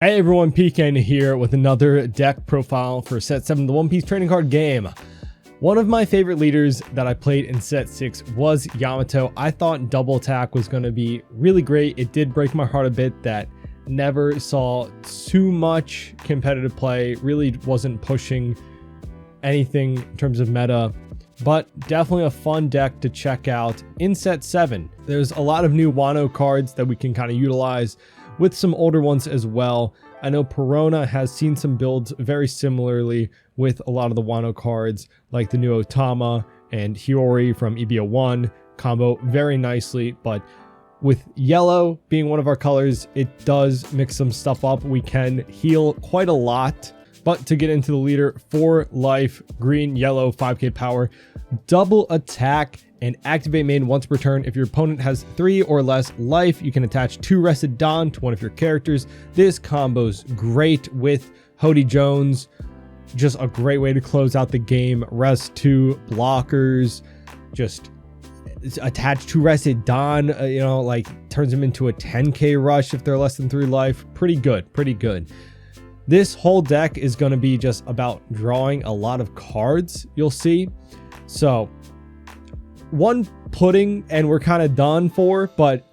Hey everyone, PK here with another deck profile for set 7, the One Piece trading card game. One of my favorite leaders that I played in set 6 was Yamato. I thought double attack was going to be really great. It did break my heart a bit that never saw too much competitive play, really wasn't pushing anything in terms of meta, but definitely a fun deck to check out in set 7. There's a lot of new Wano cards that we can kind of utilize, with some older ones as well. I know Perona has seen some builds very similarly with a lot of the Wano cards, like the new Otama and Hiyori from EBO1 combo very nicely, but with yellow being one of our colors, it does mix some stuff up. We can heal quite a lot. But to get into the leader, 4 life, green, yellow, 5k power, double attack, and activate main once per turn. If your opponent has 3 or less life, you can attach 2 rested Don to one of your characters. This combo's great with Hody Jones. Just a great way to close out the game. Rest 2 blockers, just attach 2 rested Don, like turns them into a 10k rush if they're less than 3 life. Pretty good, pretty good. This whole deck is going to be just about drawing a lot of cards, you'll see. So one pudding and we're kind of done for, but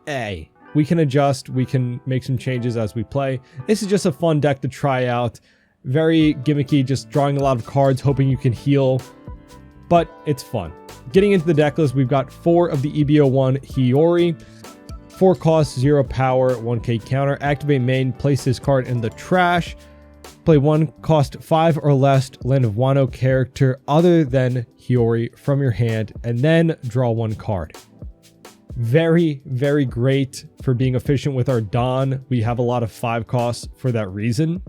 hey, we can adjust, we can make some changes as we play. This is just a fun deck to try out. Very gimmicky, just drawing a lot of cards, hoping you can heal, but it's fun. Getting into the deck list, we've got 4 of the EBO1 Hiyori. 4 cost, 0 power, 1k counter. Activate main, place this card in the trash. Play 1 cost 5 or less Land of Wano character other than Hiyori from your hand, and then draw 1 card. Very, very great for being efficient with our Don. We have a lot of 5 costs for that reason,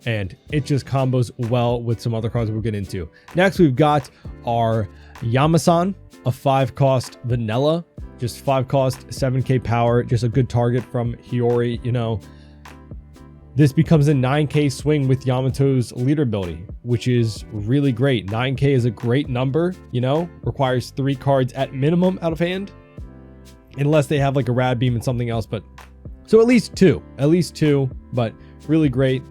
and it just combos well with some other cards we'll get into. Next, we've got our Yamasan, a 5 cost vanilla. Just 5 cost, 7k power, just a good target from Hiyori, This becomes a 9k swing with Yamato's leader ability, which is really great. 9k is a great number, requires 3 cards at minimum out of hand, unless they have like a rad beam and something else, but so at least two, but really great.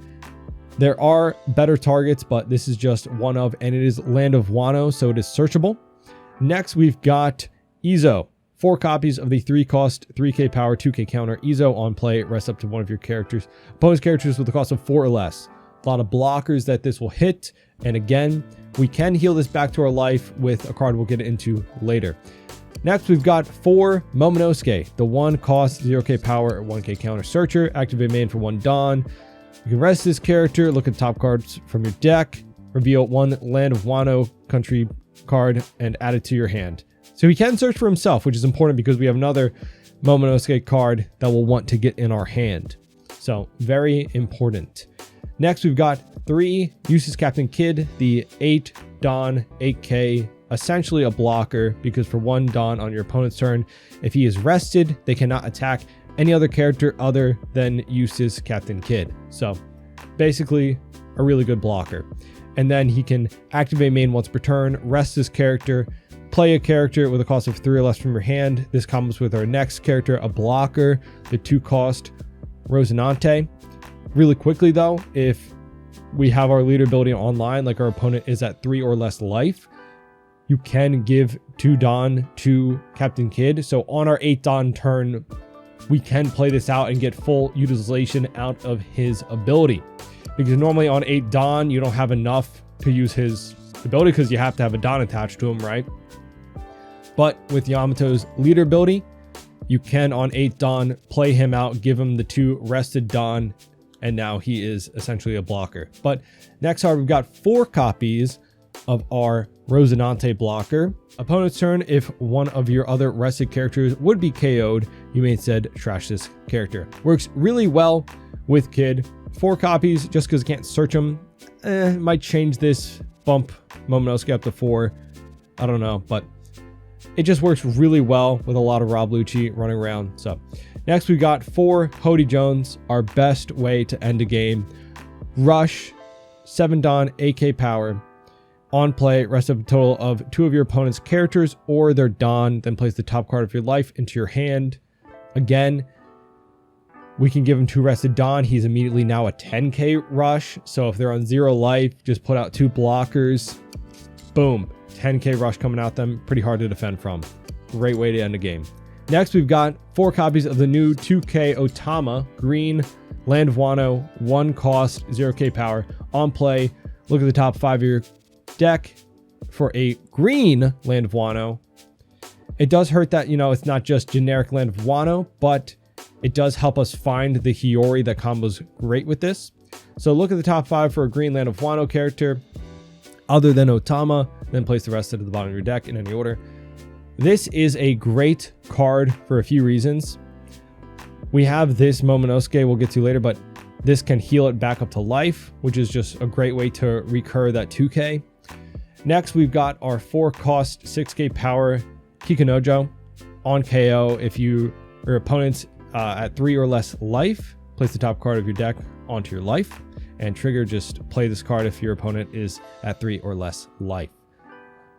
There are better targets, but this is just one of, and it is Land of Wano, so it is searchable. Next, we've got Izo. 4 copies of the 3 cost, 3k power, 2k counter Izo on play. Rest up to one of your characters. Opponent's characters with a cost of 4 or less. A lot of blockers that this will hit. And again, we can heal this back to our life with a card we'll get into later. Next, we've got 4 Momonosuke. The 1 cost, 0k power, 1k counter searcher. Activate main for 1 Don. You can rest this character, look at top cards from your deck, reveal 1 Land of Wano country card, and add it to your hand. So he can search for himself, which is important because we have another Momonosuke card that we'll want to get in our hand. So very important. Next, we've got 3 uses Captain Kid, the 8 Don, 8k, essentially a blocker, because for 1 Don on your opponent's turn, if he is rested, they cannot attack any other character other than uses Captain Kid. So basically a really good blocker. And then he can activate main once per turn, rest this character, play a character with a cost of 3 or less from your hand. This comes with our next character, a blocker, the 2 cost Rosinante. Really quickly though, if we have our leader ability online, like our opponent is at 3 or less life, you can give 2 Don to Captain Kid. So on our 8 Don turn, we can play this out and get full utilization out of his ability. Because normally on 8 Don, you don't have enough to use his ability because you have to have a Don attached to him, right? But with Yamato's leader ability, you can on 8 Don play him out, give him the 2 rested Don, and now he is essentially a blocker. But next card, we've got 4 copies of our Rosinante blocker. Opponent's turn, if one of your other rested characters would be KO'd, you may instead trash this character. Works really well with Kid. 4 copies, just because I can't search them. Might change this, bump Momonosuke up to 4. I don't know, but it just works really well with a lot of Rob Lucci running around. So next we got 4 Hody Jones, our best way to end a game. Rush, 7 Don, 8k power. On play, rest up a total of 2 of your opponent's characters or their Don, then place the top card of your life into your hand. Again, We can give him 2 Rested Dawn. He's immediately now a 10k rush. So if they're on 0 life, just put out 2 blockers. Boom. 10k rush coming out them. Pretty hard to defend from. Great way to end the game. Next, we've got 4 copies of the new 2k Otama. Green, Land of Wano, 1 cost, 0k power. On play, look at the top 5 of your deck for a green Land of Wano. It does hurt that, you know, it's not just generic Land of Wano, but it does help us find the Hiyori that combos great with this. So look at the top 5 for a green Land of Wano character other than Otama, then place the rest at the bottom of your deck in any order. This is a great card for a few reasons. We have this Momonosuke we'll get to later, but this can heal it back up to life, which is just a great way to recur that 2k. Next, we've got our 4 cost 6k power Kikunojo. On KO, if your opponent's at 3 or less life, place the top card of your deck onto your life, and trigger, just play this card if your opponent is at 3 or less life.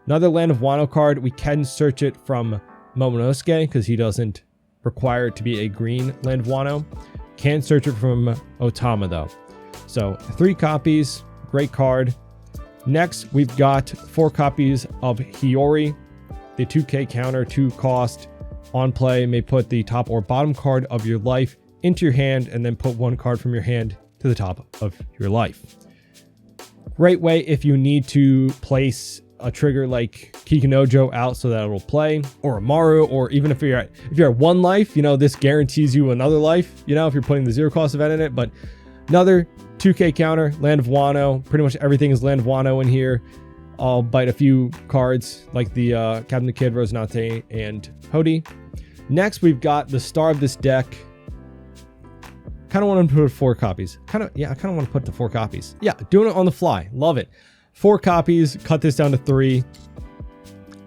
Another Land of Wano card, we can search it from Momonosuke because he doesn't require it to be a green Land of Wano. Can search it from Otama though. So 3 copies, great card. Next, we've got 4 copies of Hiyori, the 2k counter, 2 cost. On play, may put the top or bottom card of your life into your hand and then put 1 card from your hand to the top of your life. Great way if you need to place a trigger like Kikunojo out so that it'll play, or Amaru, or even if you're at 1 life, you know, this guarantees you another life, you know, if you're putting the 0 cost event in it. But another 2k counter, Land of Wano. Pretty much everything is Land of Wano in here. I'll bite a few cards like the Captain the Kid, Rosinante, and Hody. Next, we've got the star of this deck. Kind of want to put 4 copies. I kind of want to put the 4 copies. Yeah, doing it on the fly. Love it. 4 copies, cut this down to 3.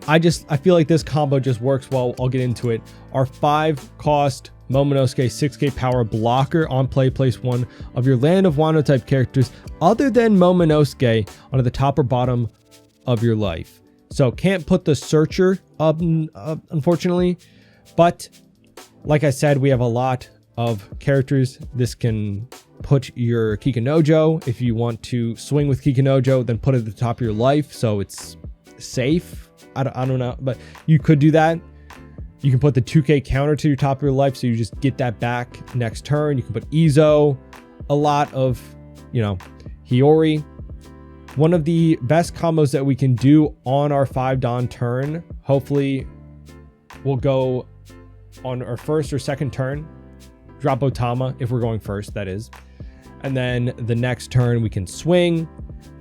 I feel like this combo just works well. I'll get into it. Our 5 cost Momonosuke 6k power blocker. On play, place 1 of your Land of Wano type characters other than Momonosuke onto the top or bottom of your life. So can't put the searcher up, unfortunately. But like I said, we have a lot of characters. This can put your Kikunojo. If you want to swing with Kikunojo, then put it at the top of your life so it's safe. I don't know, but you could do that. You can put the 2k counter to your top of your life, so you just get that back next turn. You can put Izo, a lot of, you know, Hiyori. One of the best combos that we can do on our 5 Dawn turn, hopefully we'll go on our first or second turn, drop Otama if we're going first, that is. And then the next turn we can swing.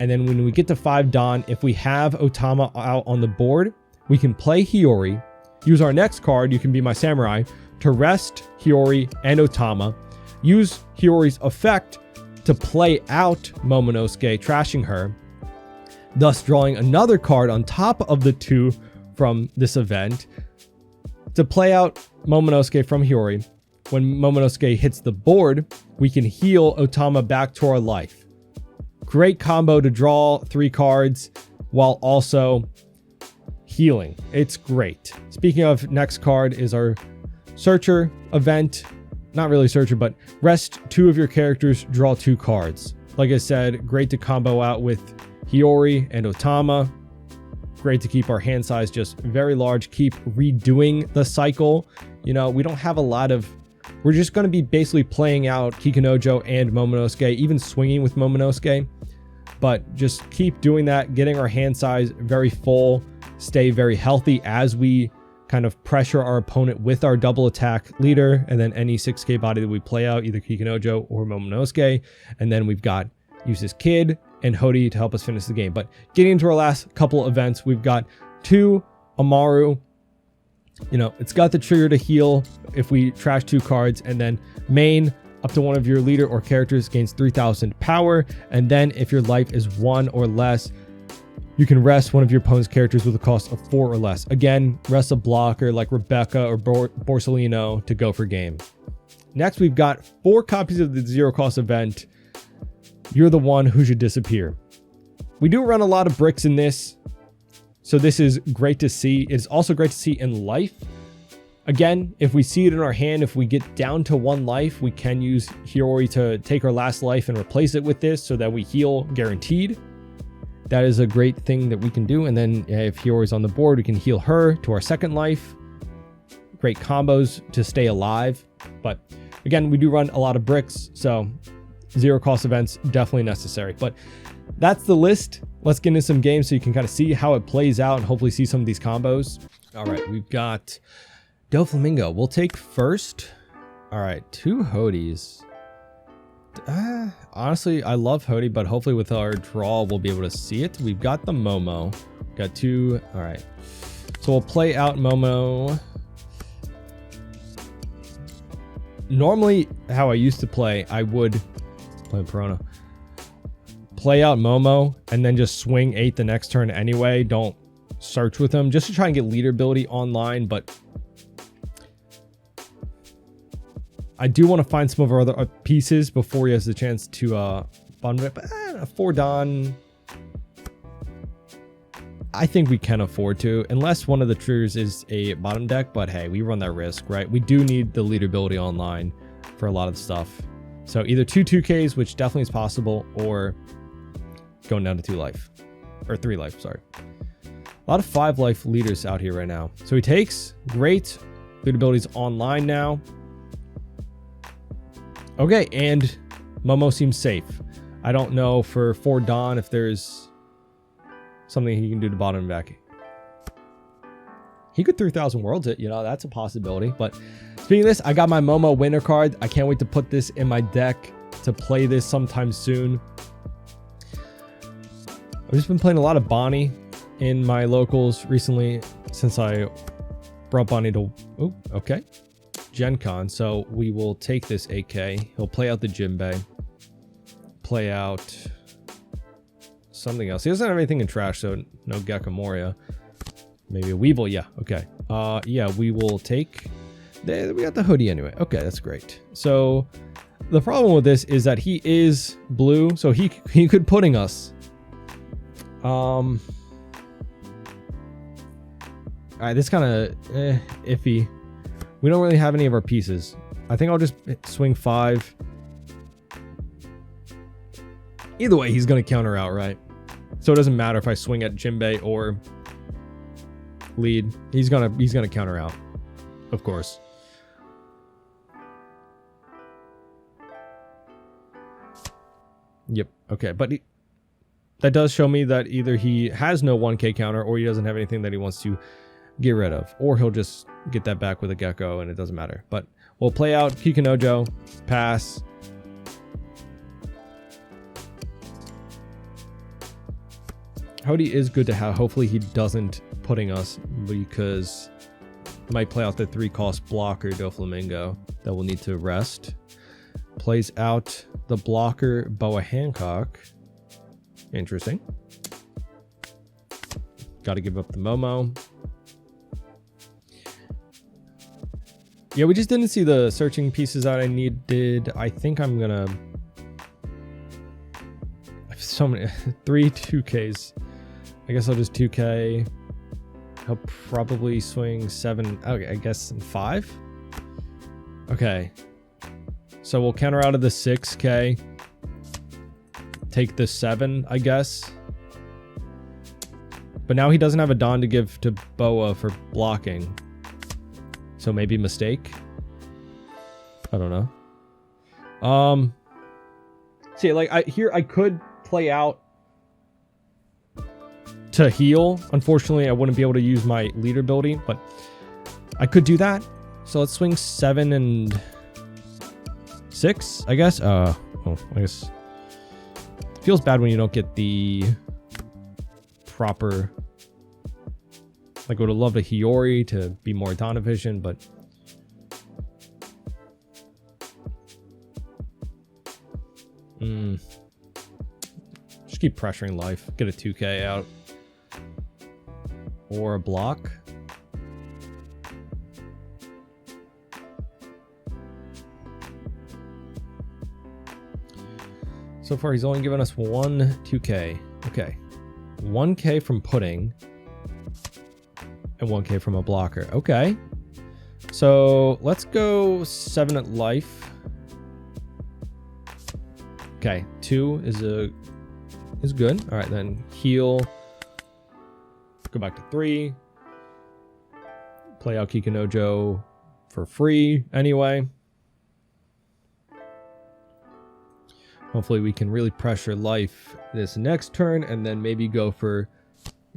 And then when we get to 5 Dawn, if we have Otama out on the board, we can play Hiyori, use our next card, You Can Be My Samurai, to rest Hiyori and Otama, use Hiyori's effect to play out Momonosuke, trashing her, thus drawing another card on top of the 2 from this event to play out Momonosuke from Hiyori. When Momonosuke hits the board, we can heal Otama back to our life. Great combo to draw 3 cards while also healing. It's great. Speaking of, next card is our Searcher event. Not really Searcher, but rest 2 of your characters, draw 2 cards. Like I said, great to combo out with Hiyori and Otama. Great to keep our hand size just very large. Keep redoing the cycle. You know, we don't have a lot of... We're just going to be basically playing out Kikunojo and Momonosuke, even swinging with Momonosuke. But just keep doing that, getting our hand size very full, stay very healthy as we kind of pressure our opponent with our double attack leader, and then any 6k body that we play out, either Kikunojo or Momonosuke. And then we've got use this Kid and Hody to help us finish the game. But getting into our last couple events, we've got 2 Amaru. You know, it's got the trigger to heal if we trash 2 cards, and then main up to one of your leader or characters gains 3000 power. And then if your life is 1 or less, you can rest one of your opponent's characters with a cost of 4 or less. Again, rest a blocker like Rebecca or Borsellino to go for game. Next, we've got 4 copies of the 0 cost event, You're the One Who Should Disappear. We do run a lot of bricks in this, so this is great to see. It's also great to see in life. Again, if we see it in our hand, if we get down to 1 life, we can use Hiyori to take our last life and replace it with this so that we heal guaranteed. That is a great thing that we can do. And then if Hiyori's on the board, we can heal her to our 2nd life. Great combos to stay alive. But again, we do run a lot of bricks, so 0 cost events definitely necessary. But that's the list. Let's get into some games so you can kind of see how it plays out and hopefully see some of these combos. All right, we've got Doflamingo. We'll take first. All right, 2 Hodies. Honestly, I love Hody, but hopefully with our draw, we'll be able to see it. We've got the Momo. Got 2. All right. So we'll play out Momo. Normally, how I used to play, I would play Piranha. Play out Momo and then just swing 8 the next turn anyway. Don't search with him just to try and get leader ability online, but I do want to find some of our other pieces before he has the chance to bond it. But 4 Don, I think we can afford to, unless one of the triggers is a bottom deck. But hey, we run that risk, right? We do need the leader ability online for a lot of the stuff. So either 2 2Ks, which definitely is possible, or going down to 2 life. Or 3 life, sorry. A lot of 5 life leaders out here right now. So he takes. Great. Leader ability's online now. Okay, and Momo seems safe. I don't know for 4 Dawn if there's something he can do to bottom and back. He could 3,000 worlds it, you know, that's a possibility. But speaking of this, I got my Momo winner card. I can't wait to put this in my deck to play this sometime soon. I've just been playing a lot of Bonney in my locals recently since I brought Bonney to... Oh, okay. Gen Con. So we will take this AK. He'll play out the Jinbei. Play out something else. He doesn't have anything in trash, so no Gecko Moria. Maybe a Weevil. Yeah, okay. Yeah, we will take... We got the Hoodie anyway. Okay, that's great. So the problem with this is that he is blue, so he could pudding us. All right, this kind of iffy. We don't really have any of our pieces. I think I'll just swing 5. Either way, he's going to counter out, right? So it doesn't matter if I swing at Jinbei or lead. He's gonna counter out, of course. Yep. Okay, but that does show me that either he has no 1K counter or he doesn't have anything that he wants to get rid of, or he'll just get that back with a Gecko and it doesn't matter. But we'll play out Kikunojo, pass. Hody is good to have. Hopefully he doesn't pudding us because he might play out the 3-cost blocker Doflamingo that will need to rest. Plays out the blocker Boa Hancock. Interesting. Got to give up the Momo. Yeah, we just didn't see the searching pieces that I needed. I think I'm gonna... So many... 3 2Ks. I guess I'll just 2K. He'll probably swing 7... Okay, I guess 5? Okay. So we'll counter out of the 6K. Take the 7, I guess. But now he doesn't have a Dawn to give to Boa for blocking. So maybe mistake. I don't know. See, like I could play out to heal. Unfortunately, I wouldn't be able to use my leader ability, but I could do that. So let's swing 7 and 6, I guess. I guess it feels bad when you don't get the proper. Like, I would have loved a Hiyori to be more Donavision, but just keep pressuring life. Get a 2K out. Or a block. So far, he's only given us 1 2K. Okay. 1K from pudding. And 1K from a blocker. Okay. So let's go 7 at life. Okay, 2 is good. All right, then heal. Go back to 3. Play out Kikunojo for free anyway. Hopefully we can really pressure life this next turn and then maybe go for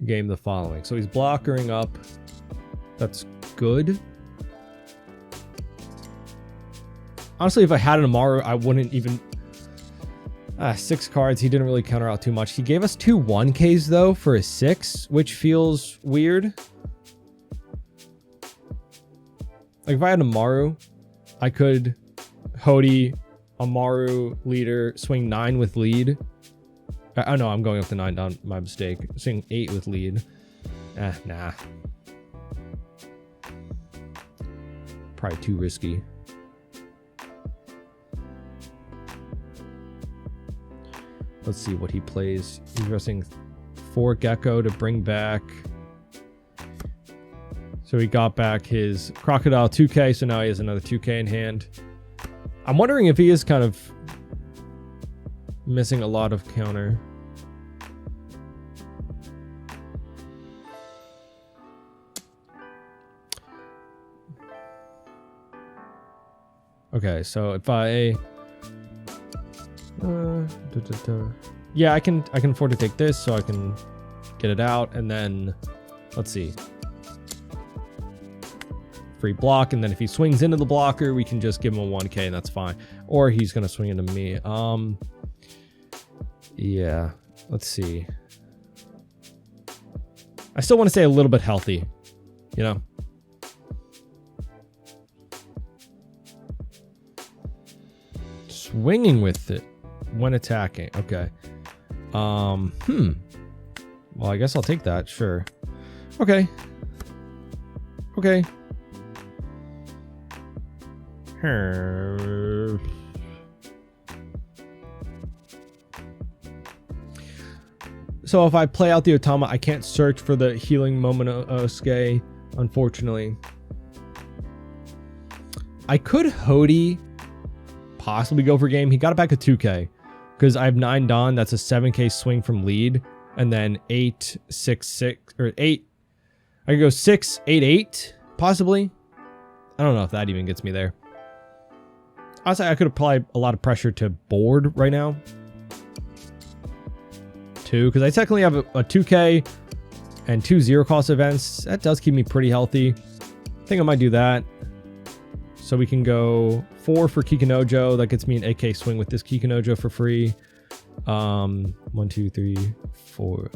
game the following. So he's blockering up. That's good. Honestly, if I had an Amaru, I wouldn't even... 6 cards. He didn't really counter out too much. He gave us 2 1Ks though for a 6, which feels weird. Like if I had Amaru, I could Hody, Amaru, leader, swing 9 with lead. Oh no, I'm going up to 9 down. My mistake. Swing 8 with lead. Nah. Probably too risky. Let's see what he plays. He's resting 4 Gecko to bring back. So he got back his Crocodile 2K, so now he has another 2K in hand. I'm wondering if he is kind of missing a lot of counter. Okay, so if I... yeah, I can afford to take this, so I can get it out, and then let's see. Free block, and then if he swings into the blocker, we can just give him a 1K, and that's fine. Or he's gonna swing into me. Yeah, let's see. I still want to stay a little bit healthy, you know. Swinging with it when attacking. Okay. Well, I guess I'll take that. Sure. Okay. Okay. So if I play out the Otama, I can't search for the healing Momonosuke, unfortunately. I could Hody possibly go for game. He got it back to 2K because I have 9 Dawn. That's a 7K swing from lead, and then 8, 6, 6 or 8. I could go 6, 8, 8 possibly. I don't know if that even gets me there. Honestly, I could apply a lot of pressure to board right now. 2, because I technically have a 2K and 2 0 cost events. That does keep me pretty healthy. I think I might do that. So we can go 4 for Kikunojo. That gets me an AK swing with this Kikunojo for free. 1, 2, 3, 4.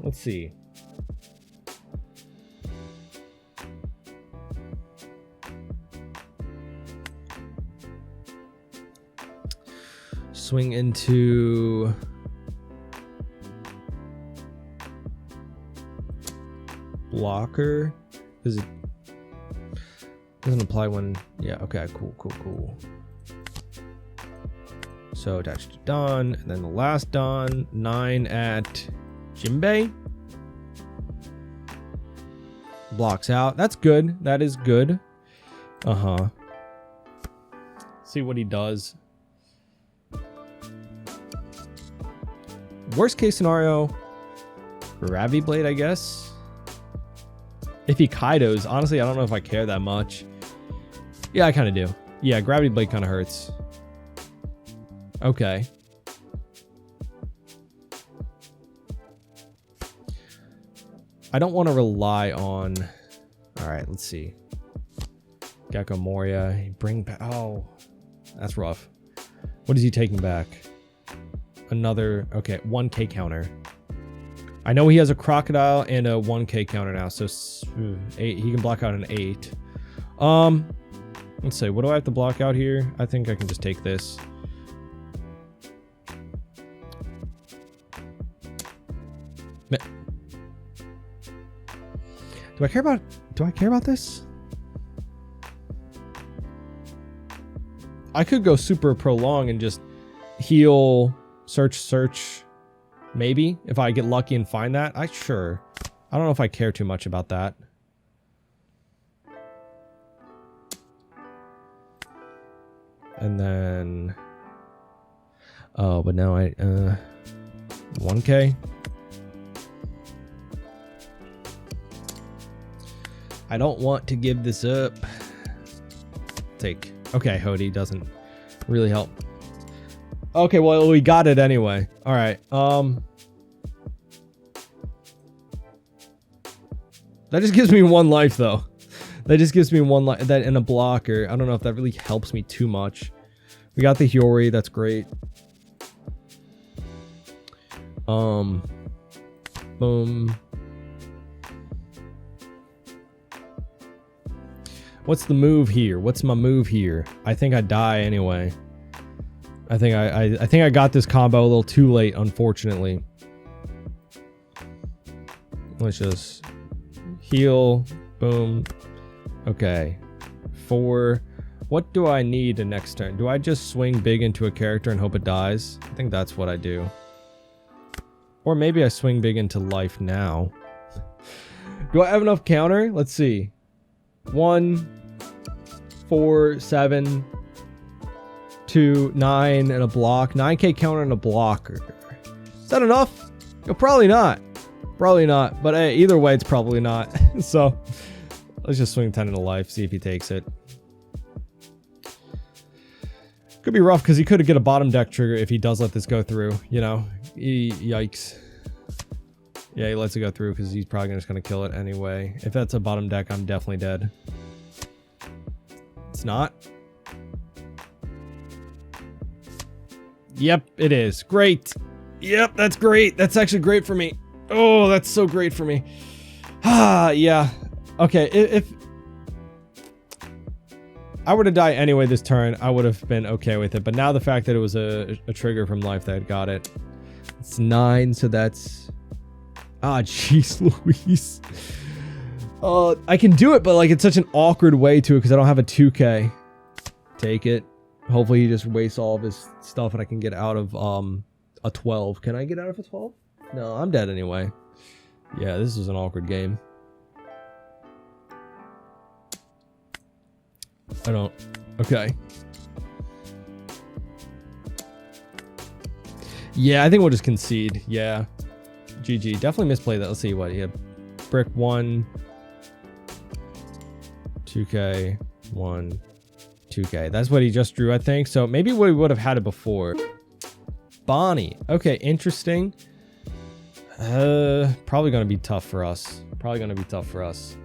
Let's see. Swing into blocker. Does it doesn't apply when... Yeah, okay, cool. So attached to Dawn, and then the last Dawn, 9 at Jinbei. Blocks out. That's good. That is good. See what he does. Worst case scenario, Gravity Blade, I guess. If he Kaidos, honestly, I don't know if I care that much. Yeah, I kind of do. Yeah, Gravity Blade kind of hurts. Okay. I don't want to rely on... Alright, let's see. Gecko Moria. Bring back... Oh, that's rough. What is he taking back? Another... Okay, 1K counter. I know he has a Crocodile and a 1K counter now, so 8, he can block out an 8. Let's see, what do I have to block out here? I think I can just take this. Do I care about this? I could go super prolong and just heal, search, Maybe if I get lucky and find that. I don't know if I care too much about that. And then, oh, but now 1K. I don't want to give this up. Take. Okay, Hody doesn't really help. Okay, well, we got it anyway. All right. That just gives me 1 life, though. That just gives me 1 life. That in a blocker. I don't know if that really helps me too much. We got the Hiyori. That's great. Boom. What's the move here? What's my move here? I think I die anyway. I think I got this combo a little too late, unfortunately. Let's just heal. Boom. Okay. 4. What do I need the next turn? Do I just swing big into a character and hope it dies? I think that's what I do. Or maybe I swing big into life now. Do I have enough counter? Let's see. 1, 4, 7, 2, 9, and a block. 9K counter and a blocker. Is that enough? No, probably not. Probably not. But hey, either way, it's probably not. So let's just swing 10 into life. See if he takes it. Could be rough because he could get a bottom deck trigger if he does let this go through. You know, yikes. Yeah, he lets it go through because he's probably just going to kill it anyway. If that's a bottom deck, I'm definitely dead. It's not. Yep, it is. Great. Yep, that's great. That's actually great for me. Oh, that's so great for me. Ah, yeah. Okay, if I were to die anyway this turn, I would have been okay with it. But now the fact that it was a trigger from life that got it. It's 9, so that's... Ah, jeez Louise. I can do it, but like it's such an awkward way to it because I don't have a 2K. Take it. Hopefully he just wastes all of his stuff and I can get out of a 12. Can I get out of a 12? No, I'm dead anyway. Yeah, this is an awkward game. I don't... Okay. Yeah, I think we'll just concede. Yeah. GG. Definitely misplayed that. Let's see what he had. Brick 1. 2K. 1. 2K. That's what he just drew, I think. So maybe we would have had it before. Bonney. Okay, interesting. Probably going to be tough for us. Probably going to be tough for us.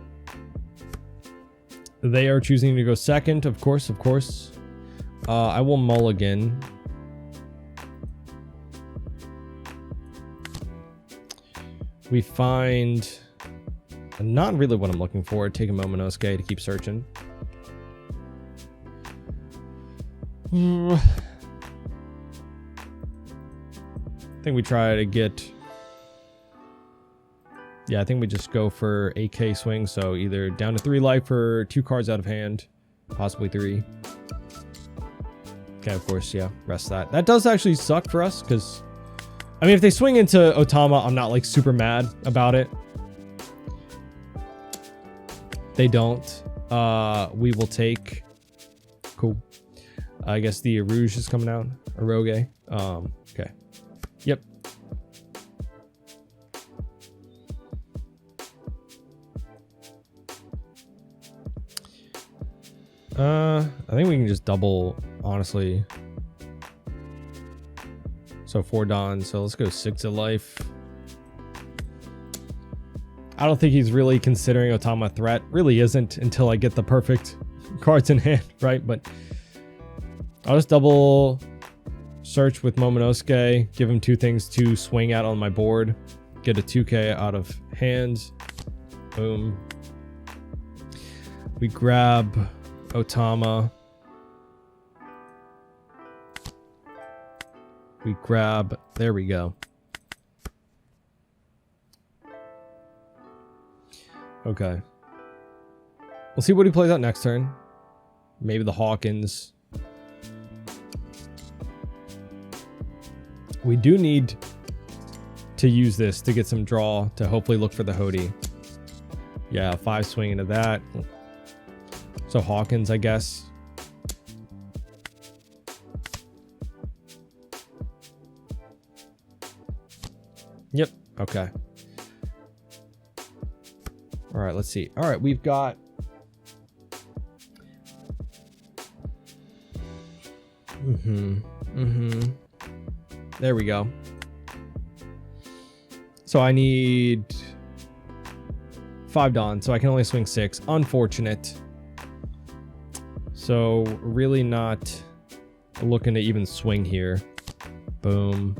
They are choosing to go second, of course, of course. I will mulligan. We find not really what I'm looking for. Take a Momonosuke to keep searching. I think we try to get... Yeah, I think we just go for a K swing. So either down to 3 life or 2 cards out of hand. Possibly 3. Okay, of course, yeah. Rest that. That does actually suck for us because... I mean, if they swing into Otama, I'm not like super mad about it. They don't. We will take... Cool. I guess the Rouge is coming out. Eroge. Okay. Yep. I think we can just double, honestly. So 4 Dawn. So let's go 6 of life. I don't think he's really considering Otama a threat. Really isn't until I get the perfect cards in hand, right? But I'll just double search with Momonosuke. Give him 2 things to swing at on my board. Get a 2K out of hand. Boom. We grab Otama. We grab... There we go. Okay. We'll see what he plays out next turn. Maybe the Hawkins. We do need to use this to get some draw to hopefully look for the Hody. Yeah, 5 swing into that. So Hawkins, I guess. Yep. Okay. All right, let's see. All right, we've got... There we go. So I need 5 Dawn, so I can only swing 6. Unfortunate. So really not looking to even swing here. Boom.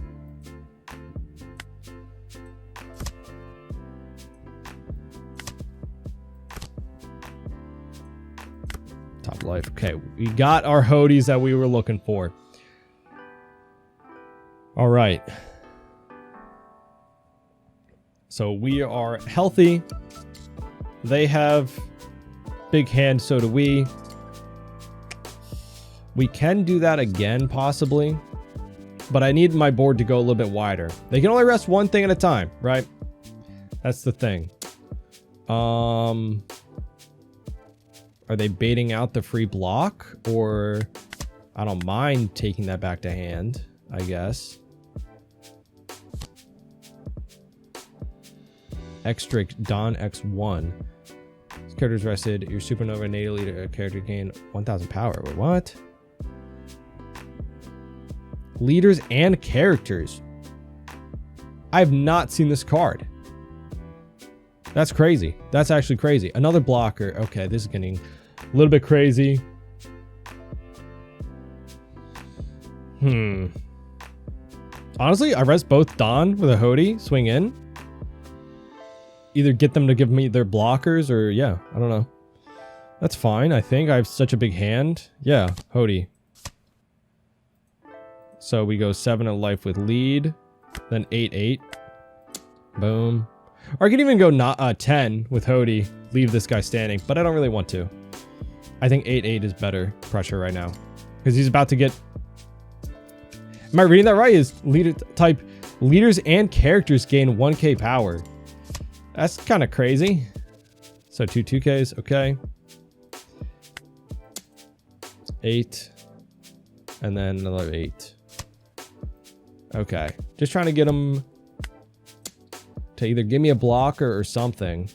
Top life. Okay, we got our Hodies that we were looking for. All right. So we are healthy. They have big hand, so do we. We can do that again, possibly. But I need my board to go a little bit wider. They can only rest one thing at a time, right? That's the thing. Are they baiting out the free block? Or I don't mind taking that back to hand, I guess. X-Drake, Don X1. This character's rested. Your supernova native leader character gain 1000 power. Wait, what? Leaders and characters. I have not seen this card. That's crazy. That's actually crazy. Another blocker. Okay, this is getting a little bit crazy. Honestly, I rest both Don with a Hody. Swing in. Either get them to give me their blockers or, yeah, I don't know. That's fine, I think. I have such a big hand. Yeah, Hody. So we go 7 of life with lead. Then 8-8. Boom. Or I could even go 10 with Hody. Leave this guy standing. But I don't really want to. I think 8-8 is better pressure right now. Because he's about to get... Am I reading that right? Is leader type leaders and characters gain 1k power. That's kind of crazy. So 2Ks, okay. 8. And then another 8. Okay. Just trying to get him to either give me a blocker or something.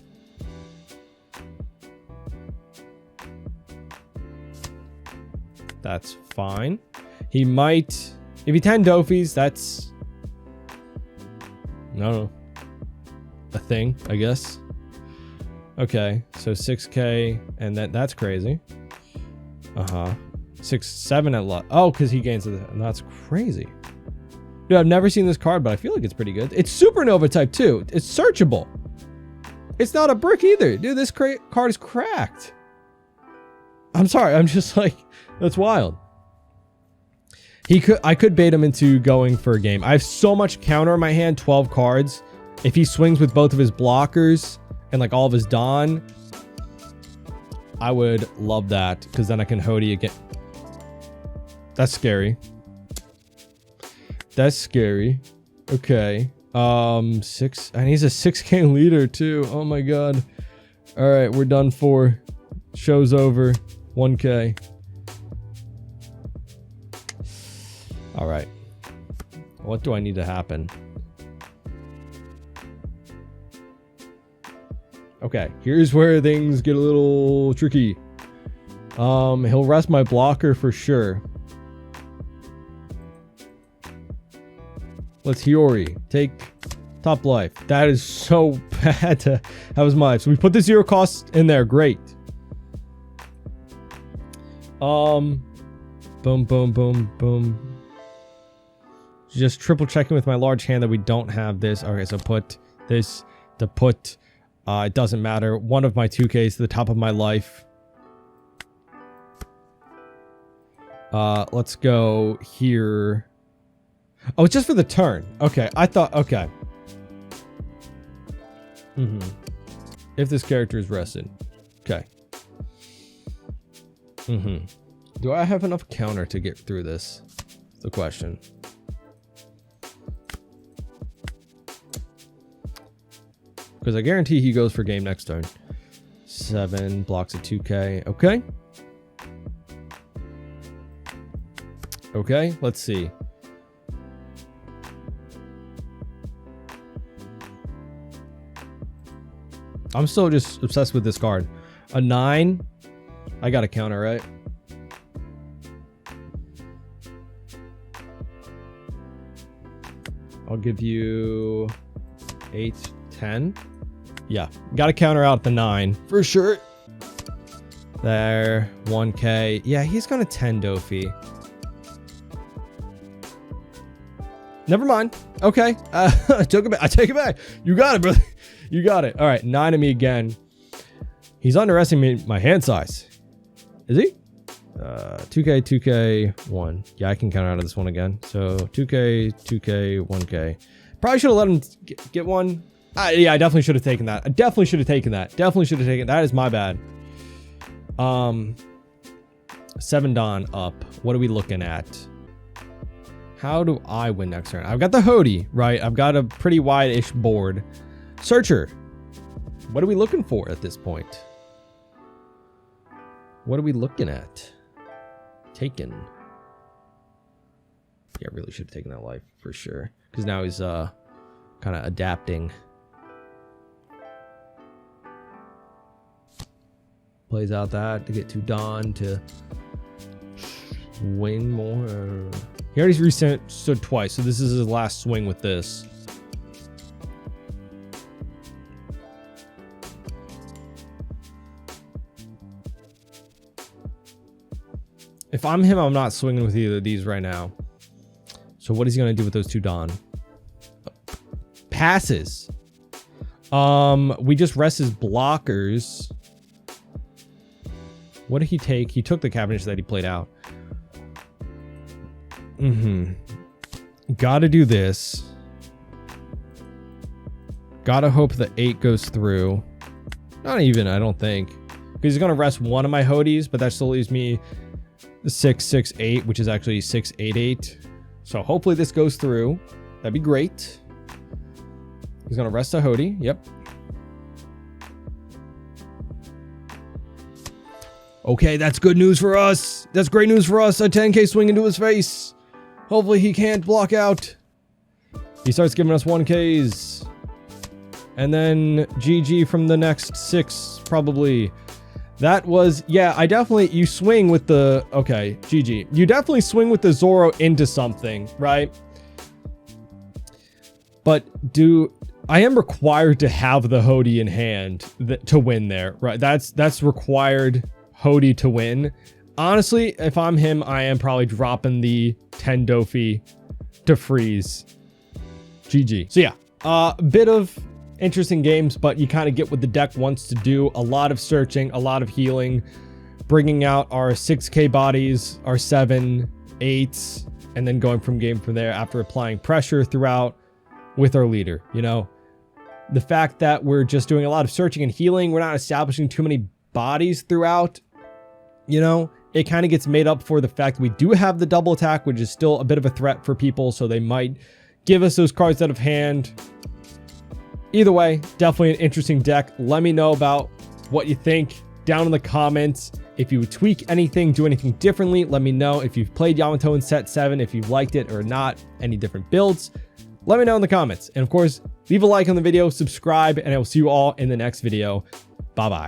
That's fine. He might... If he 10 Dofies, that's... No. A thing, I guess. Okay, so 6k, and that's crazy. 6-7 at lot. Oh, because he gains it. That's crazy. Dude, I've never seen this card, but I feel like it's pretty good. It's supernova type too. It's searchable. It's not a brick either. Dude, this card is cracked. I'm sorry. I'm just like, that's wild. I could bait him into going for a game. I have so much counter in my hand, 12 cards. If he swings with both of his blockers and like all of his Dawn, I would love that because then I can Hody again. That's scary. That's scary. Okay. 6, and he's a 6k leader too. Oh my god. All right, we're done for. Show's over. 1k. All right. What do I need to happen? Okay, here's where things get a little tricky. He'll rest my blocker for sure. Let's Hiyori. Take top life. That is so bad to have as my life. So we put the 0 cost in there. Great. Boom, boom, boom, boom. Just triple checking with my large hand that we don't have this. Okay, so put this to put... it doesn't matter. One of my 2Ks to the top of my life. Let's go here. Oh, it's just for the turn. Okay, I thought... Okay. If this character is rested. Okay. Do I have enough counter to get through this? That's the question. because I guarantee he goes for game next turn. 7 blocks a 2k. Okay. Okay, let's see. I'm still just obsessed with this card. A 9. I got a counter, right? I'll give you 8, 10. Yeah, got to counter out the 9 for sure. There, 1k. Yeah, he's gonna 10 Dofi. Never mind. Okay, I took it back. I take it back. You got it, brother. You got it. All right, 9 of me again. He's underestimating my hand size. Is he? 2k, 2k, 1. Yeah, I can counter out of this one again. So 2k, 2k, 1k. Probably should have let him get one. Yeah, I definitely should have taken that. I definitely should have taken that. Definitely should have taken that. Is my bad. 7 Don up. What are we looking at? How do I win next turn? I've got the Hody, right? I've got a pretty wide-ish board. Searcher. What are we looking for at this point? What are we looking at? Taken. Yeah, I really should have taken that life for sure. Because now he's kind of adapting. Plays out that to get to Don to swing more. He already stood twice, so this is his last swing with this. If I'm him, I'm not swinging with either of these right now. So what is he going to do with those 2 Don? Passes. We just rest his blockers. What did he take? He took the Cavendish that he played out. Gotta do this. Gotta hope the 8 goes through. Not even, I don't think. Because he's gonna rest one of my Hodies, but that still leaves me 6, 6, 8, which is actually 6, 8, 8. So hopefully this goes through. That'd be great. He's gonna rest a Hody. Yep. Okay, that's good news for us. That's great news for us. A 10k swing into his face. Hopefully he can't block out. He starts giving us 1ks. And then GG from the next 6, probably. That was, yeah, I definitely, you swing with the, okay, GG. You definitely swing with the Zoro into something, right? But I am required to have the Hody in hand to win there, right? That's required Hody to win. Honestly, if I'm him, I am probably dropping the 10 Dofi to freeze. GG. So yeah, a bit of interesting games, but you kind of get what the deck wants to do. A lot of searching, a lot of healing, bringing out our 6k bodies, our 7, 8s, and then going from there after applying pressure throughout with our leader. You know, the fact that we're just doing a lot of searching and healing, we're not establishing too many bodies throughout, you know, it kind of gets made up for the fact that we do have the double attack, which is still a bit of a threat for people, so they might give us those cards out of hand. Either way, definitely an interesting deck. Let me know about what you think down in the comments. If you would tweak anything, do anything differently, let me know. If you've played Yamato in set 7, if you've liked it or not, any different builds, let me know in the comments. And of course, leave a like on the video, subscribe, and I will see you all in the next video. Bye-bye.